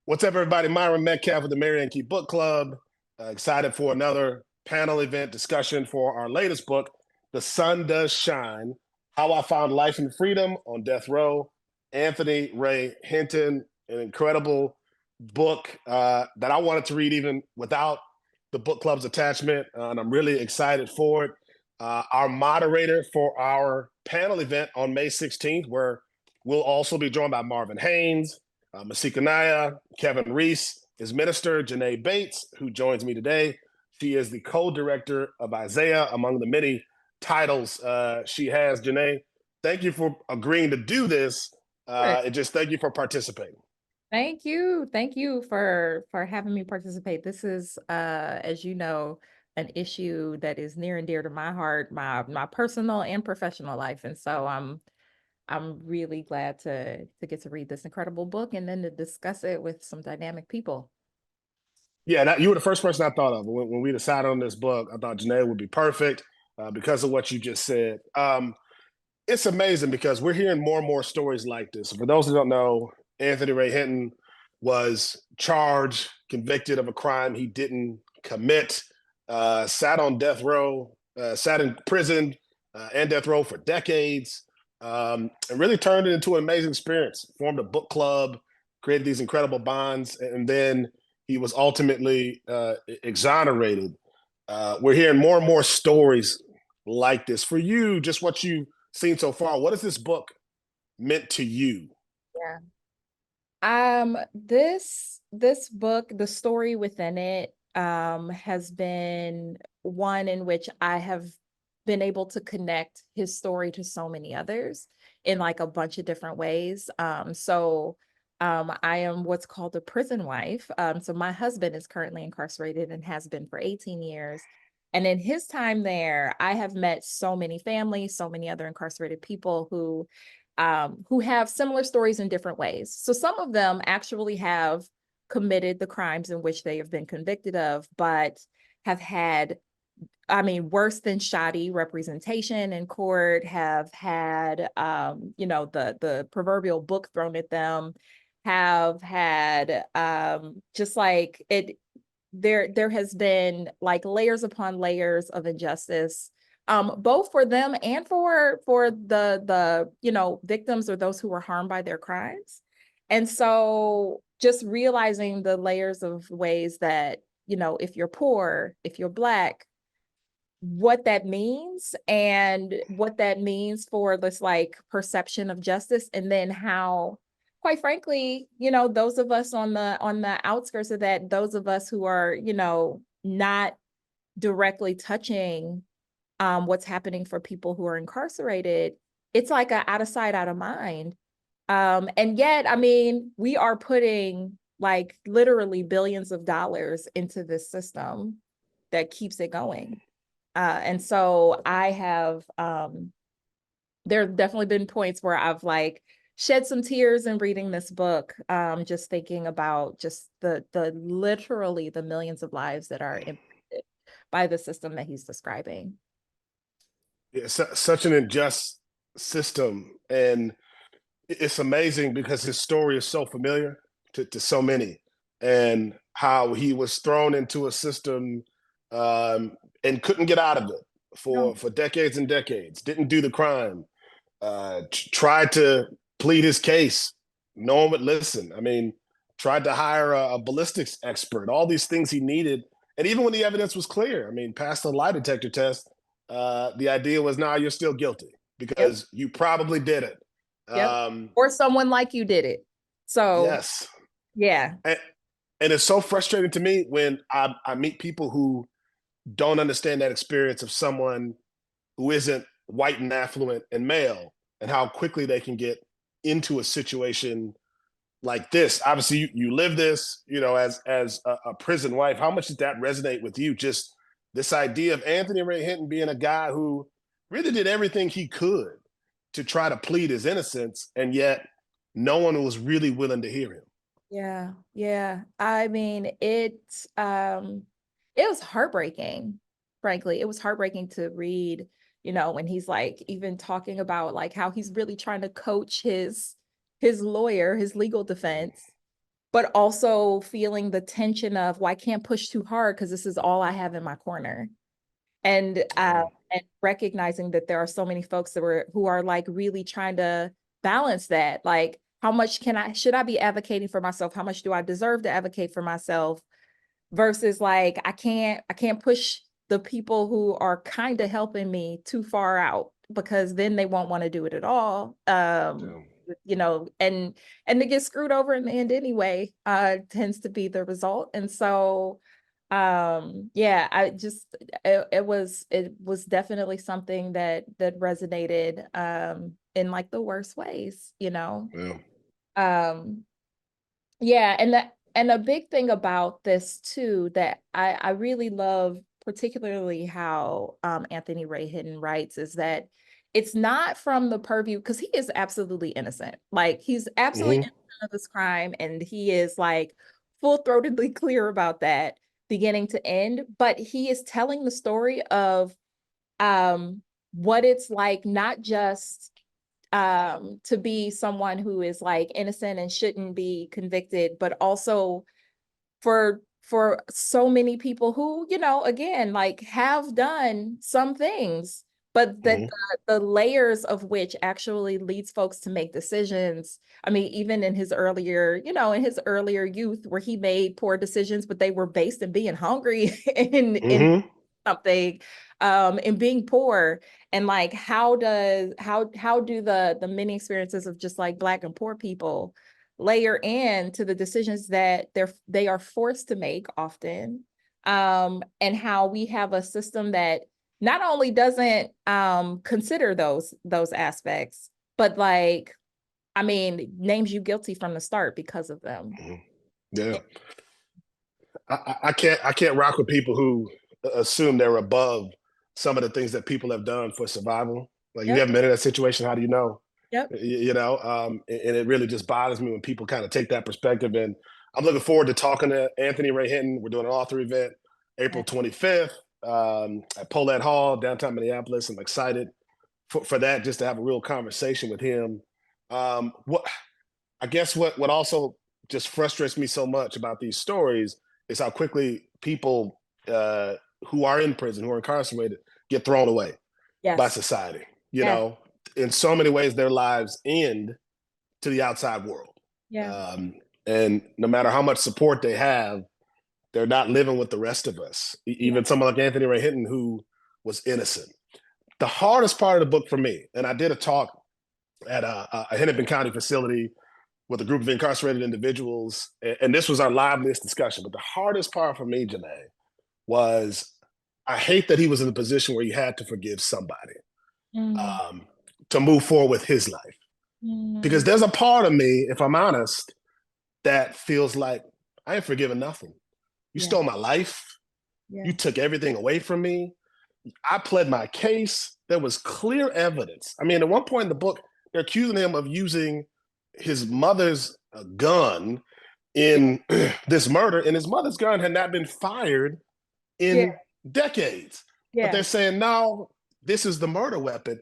What's up, everybody? Myron Medcalf with the Mary and Key Book Club. Excited for another panel event discussion for our latest book, The Sun Does Shine, How I Found Life and Freedom on Death Row. Anthony Ray Hinton, an incredible book that I wanted to read even without the book club's attachment, and I'm really excited for it. Our moderator for our panel event on May 16th, where we'll also be joined by Marvin Haynes, Masika Naya, Kevin Reese, his minister, Janae Bates, who joins me today. She is the co-director of Isaiah, among the many titles she has. Janae, thank you for agreeing to do this, and just thank you for participating. Thank you. Thank you for having me participate. This is, as you know, an issue that is near and dear to my heart, my personal and professional life. And so I'm really glad to get to read this incredible book and then to discuss it with some dynamic people. Yeah, you were the first person I thought of when we decided on this book. I thought Janae would be perfect because of what you just said. It's amazing because we're hearing more and more stories like this. For those who don't know, Anthony Ray Hinton was charged, convicted of a crime he didn't commit, sat on death row, sat in prison and death row for decades, and really turned it into an amazing experience. Formed a book club, created these incredible bonds, and then he was ultimately exonerated. We're hearing more and more stories like this. For you, just what you've seen so far, what has this book meant to you? Yeah. This book, the story within it, has been one in which I have been able to connect his story to so many others in like a bunch of different ways. I am what's called a prison wife. So my husband is currently incarcerated and has been for 18 years. And in his time there, I have met so many families, so many other incarcerated people who have similar stories in different ways. So some of them actually have committed the crimes in which they have been convicted of, but have had, worse than shoddy representation in court, have had, the proverbial book thrown at them, have had just like it, there has been like layers upon layers of injustice, both for them and for the victims or those who were harmed by their crimes. And so just realizing the layers of ways that, if you're poor, if you're Black, what that means and what that means for this like perception of justice, and then how, quite frankly, those of us on the outskirts of that, those of us who are, not directly touching what's happening for people who are incarcerated, it's like a out of sight, out of mind. And yet, we are putting like literally billions of dollars into this system that keeps it going. And so I have, there have definitely been points where I've like shed some tears in reading this book, just thinking about just the literally the millions of lives that are impacted by the system that he's describing. It's such an unjust system, and it's amazing because his story is so familiar to so many, and how he was thrown into a system and couldn't get out of it No. for decades and decades. Didn't do the crime. Tried to plead his case. No one would listen. Tried to hire a ballistics expert. All these things he needed, and even when the evidence was clear, passed the lie detector test. The idea was, now you're still guilty Yep. because you probably did it. Yep. Or someone like you did it. So Yes. yeah. And it's so frustrating to me when I meet people who don't understand that experience of someone who isn't white and affluent and male, and how quickly they can get into a situation like this. Obviously, you live this, as a prison wife. How much did that resonate with you? Just this idea of Anthony Ray Hinton being a guy who really did everything he could to try to plead his innocence, and yet no one was really willing to hear him. Yeah. Yeah. It was heartbreaking, frankly. It was heartbreaking to read, when he's like even talking about like how he's really trying to coach his lawyer, his legal defense, but also feeling the tension of, well, I can't push too hard because this is all I have in my corner. And recognizing that there are so many folks who are like really trying to balance that. Like, how much should I be advocating for myself? How much do I deserve to advocate for myself? Versus like, I can't push the people who are kind of helping me too far out, because then they won't want to do it at all. And to get screwed over in the end anyway, tends to be the result. And so yeah, it was definitely something that resonated in like the worst ways. Yeah. Um yeah, and a big thing about this too that I really love, particularly how Anthony Ray Hinton writes, is that it's not from the purview, because he is absolutely innocent. Like, he's absolutely innocent of this crime, and he is like full-throatedly clear about that beginning to end. But he is telling the story of what it's like, not just to be someone who is like innocent and shouldn't be convicted, but also for so many people who, again, like, have done some things, but that the layers of which actually leads folks to make decisions. I mean, even in his earlier, in his earlier youth, where he made poor decisions, but they were based in being hungry in something, and being poor. And like, how do the many experiences of just like Black and poor people layer in to the decisions that they are forced to make often, and how we have a system that not only doesn't consider those aspects, but like, I mean, names you guilty from the start because of them. Yeah. I can't rock with people who assume they're above some of the things that people have done for survival. Like, you Yep. haven't been in that situation. How do you know? Yep. And it really just bothers me when people kind of take that perspective. And I'm looking forward to talking to Anthony Ray Hinton. We're doing an author event April 25th at Paulette Hall, downtown Minneapolis. I'm excited for that, just to have a real conversation with him. What I guess what also just frustrates me so much about these stories is how quickly people who are in prison, who are incarcerated, get thrown away by Yes. society. Yes. In so many ways, their lives end to the outside world. Yeah. And no matter how much support they have, they're not living with the rest of us. Even someone like Anthony Ray Hinton, who was innocent. The hardest part of the book for me, and I did a talk at a Hennepin County facility with a group of incarcerated individuals, and this was our liveliest discussion. But the hardest part for me, Janae, was I hate that he was in a position where he had to forgive somebody to move forward with his life. Because there's a part of me, if I'm honest, that feels like I ain't forgiven nothing. You stole my life. You took everything away from me. I pled my case. There was clear evidence. I mean, at one point in the book, they're accusing him of using his mother's gun in this murder, and his mother's gun had not been fired in decades. But they're saying, no, this is the murder weapon.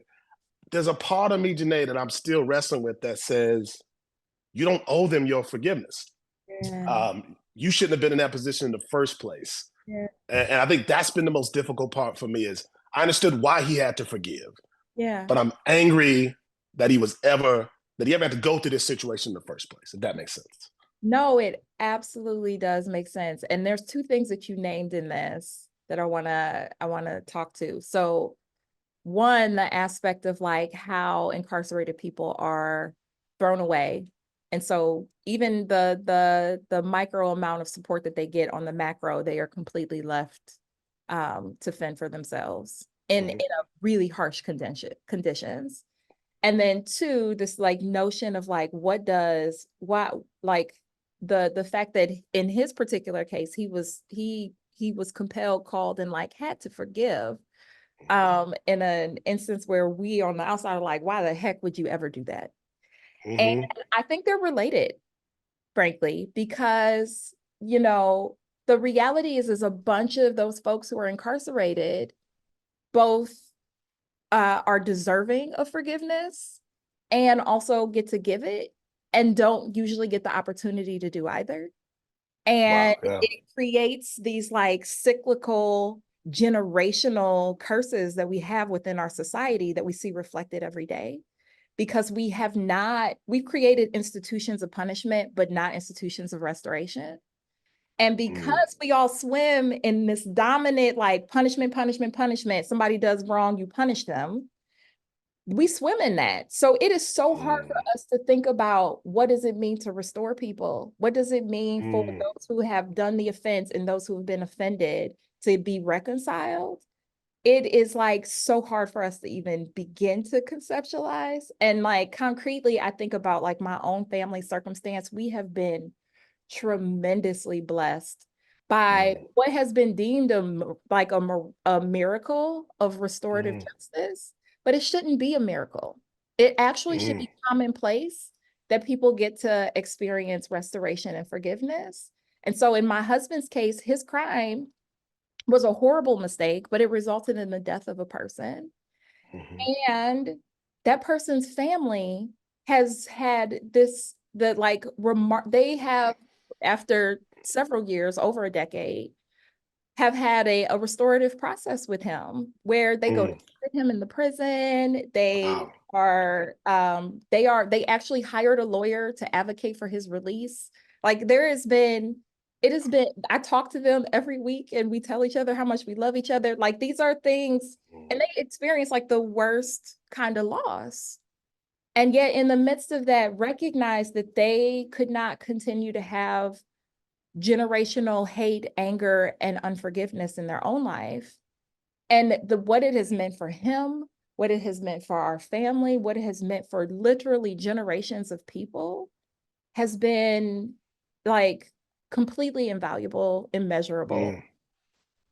There's a part of me, Janae, that I'm still wrestling with that says, you don't owe them your forgiveness. You shouldn't have been in that position in the first place. And I think that's been the most difficult part for me, is I understood why he had to forgive. But I'm angry that he ever had to go through this situation in the first place, if that makes sense. No, it absolutely does make sense. And there's two things that you named in this that I wanna talk to. So one, the aspect of like how incarcerated people are thrown away. And so even the micro amount of support that they get on the macro, they are completely left to fend for themselves in a really harsh conditions. And then two, this like notion of like, like the fact that in his particular case, he was compelled, called, and like had to forgive, in an instance where we on the outside are like, why the heck would you ever do that? And I think they're related, frankly, because, the reality is a bunch of those folks who are incarcerated both are deserving of forgiveness and also get to give it. and don't usually get the opportunity to do either. And Wow. Yeah. it creates these like cyclical generational curses that we have within our society that we see reflected every day, because we've created institutions of punishment, but not institutions of restoration. And because we all swim in this dominant, like punishment, punishment, punishment, somebody does wrong, you punish them. We swim in that. So it is so hard for us to think about, what does it mean to restore people? What does it mean for those who have done the offense and those who have been offended to be reconciled? It is like so hard for us to even begin to conceptualize. And like concretely, I think about like my own family circumstance. We have been tremendously blessed by what has been deemed a miracle of restorative justice, but it shouldn't be a miracle. It actually should be commonplace that people get to experience restoration and forgiveness. And so in my husband's case, his crime was a horrible mistake, but it resulted in the death of a person. And that person's family has had they have, after several years, over a decade, have had a restorative process with him where they go to visit him in the prison. They actually hired a lawyer to advocate for his release. Like I talk to them every week and we tell each other how much we love each other. Like these are things, and they experience like the worst kind of loss. And yet in the midst of that, recognize that they could not continue to have generational hate, anger, and unforgiveness in their own life. And what it has meant for him, what it has meant for our family, what it has meant for literally generations of people has been like completely invaluable, immeasurable.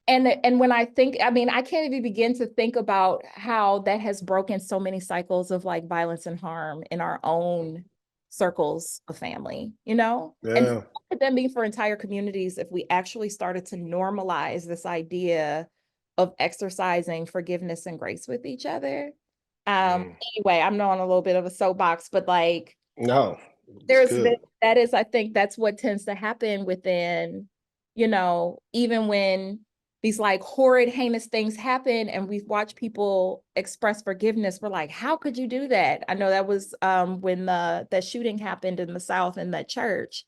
And when I think, I mean, I can't even begin to think about how that has broken so many cycles of like violence and harm in our own circles of family, you know? And Yeah. what could that mean for entire communities if we actually started to normalize this idea of exercising forgiveness and grace with each other? Anyway, I'm on a little bit of a soapbox, but like, No, it's good. I think that's what tends to happen within, even when these like horrid, heinous things happen and we watch people express forgiveness, we're like, how could you do that? I know that was when that shooting happened in the South in that church,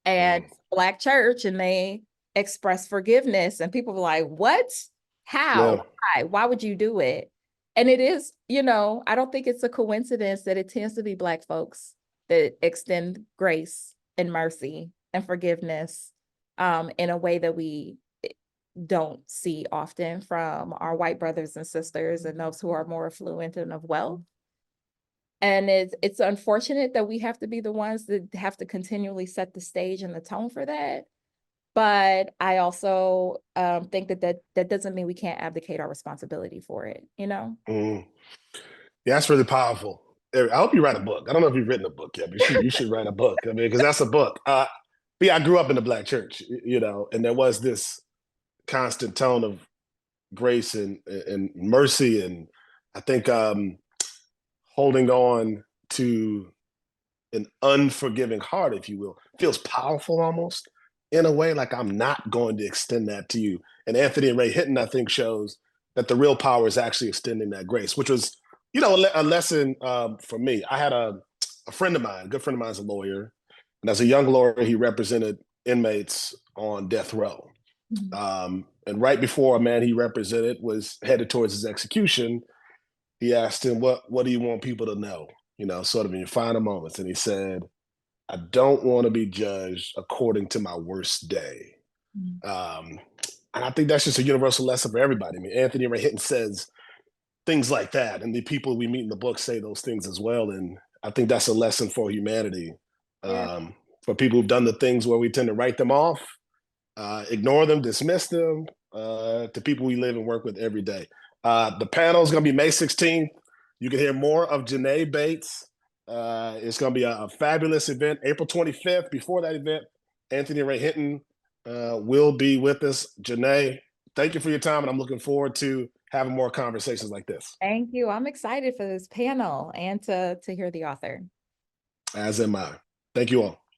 and Black church, and they expressed forgiveness and people were like, what? How? Yeah. Why would you do it? And it is, I don't think it's a coincidence that it tends to be Black folks that extend grace and mercy and forgiveness in a way that we don't see often from our white brothers and sisters and those who are more affluent and of wealth. And it's unfortunate that we have to be the ones that have to continually set the stage and the tone for that. But I also think that doesn't mean we can't abdicate our responsibility for it, Yeah, that's really powerful. I hope you write a book. I don't know if you've written a book yet, but you should write a book. I mean, because that's a book. Yeah, I grew up in the Black church, and there was this constant tone of grace and mercy, and I think holding on to an unforgiving heart, if you will, feels powerful almost in a way. Like I'm not going to extend that to you. And Anthony and Ray Hinton, I think, shows that the real power is actually extending that grace, which was, a lesson for me. I had a friend of mine, a good friend of mine, is a lawyer, and as a young lawyer, he represented inmates on death row. And right before a man he represented was headed towards his execution, he asked him, "What do you want people to know?" Sort of in your final moments, and he said, "I don't want to be judged according to my worst day." Um, and I think that's just a universal lesson for everybody. I mean, Anthony Ray Hinton says things like that, and the people we meet in the book say those things as well. And I think that's a lesson for humanity, Yeah. for people who've done the things where we tend to write them off, ignore them, dismiss them, to people we live and work with every day. The panel is going to be May 16th. You can hear more of Janae Bates. It's going to be a fabulous event. April 25th, before that event, Anthony Ray Hinton will be with us. Janae, thank you for your time, and I'm looking forward to having more conversations like this. Thank you. I'm excited for this panel and to hear the author. As am I. Thank you all.